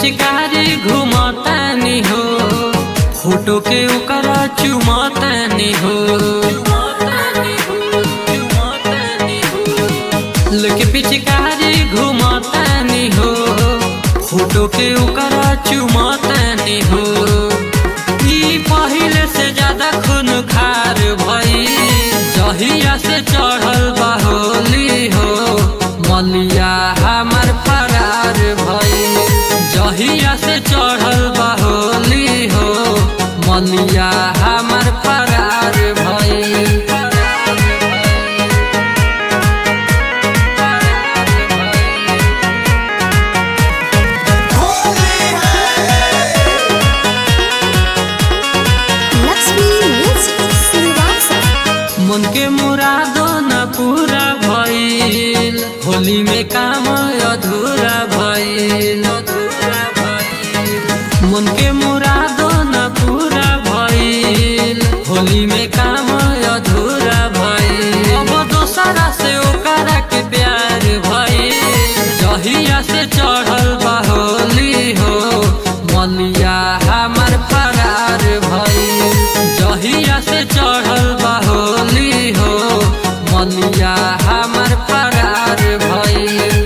पिचकारी घुमतानी हो, फोटो के ओकरा चुमतानी हो। लेके पिचकारी घुमतानी हो, फोटो के ओकरा चुमतानी हो। ई पहिले से ज्यादा खून खार भई, जहिया से चढ़ल बा होली हो, मलिया हमार फरार भई। जहिया से चढ़ल बा होली हो, मलिया हमार फरार भई। मन के मुरादो न पूरा भइल, होली में काम अधूरा भइल। मन के मुरादो न पूरा भइल, होली में काम अधूरा भइल। अब दोसरा से ओकरा के प्यार भइल, जहिया से चढ़ल बा होली हो, मलिया हमार फरार भइल। जहिया से चढ़ल बा होली हो, मलिया हमार फरार भइल।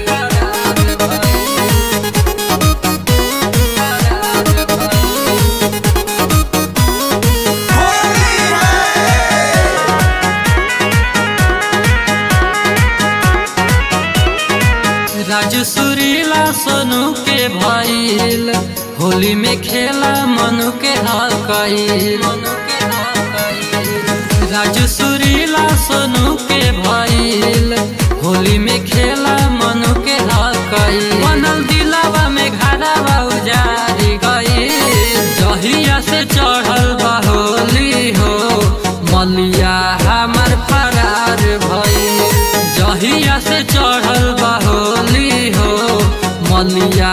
राजू सुरीला सोनू के भइल, होली में खेला मनु के हाल कइल। राजू सुरीला सोनू के भइल, होली में खेला मनु के हाल कइल। बनल दिलावा में घरवा उजारी गइल, जहिया से चढ़ल बा होली हो, मलिया हमार फरार भइल। जहिया से चढ़ल बा होली हो, मलिया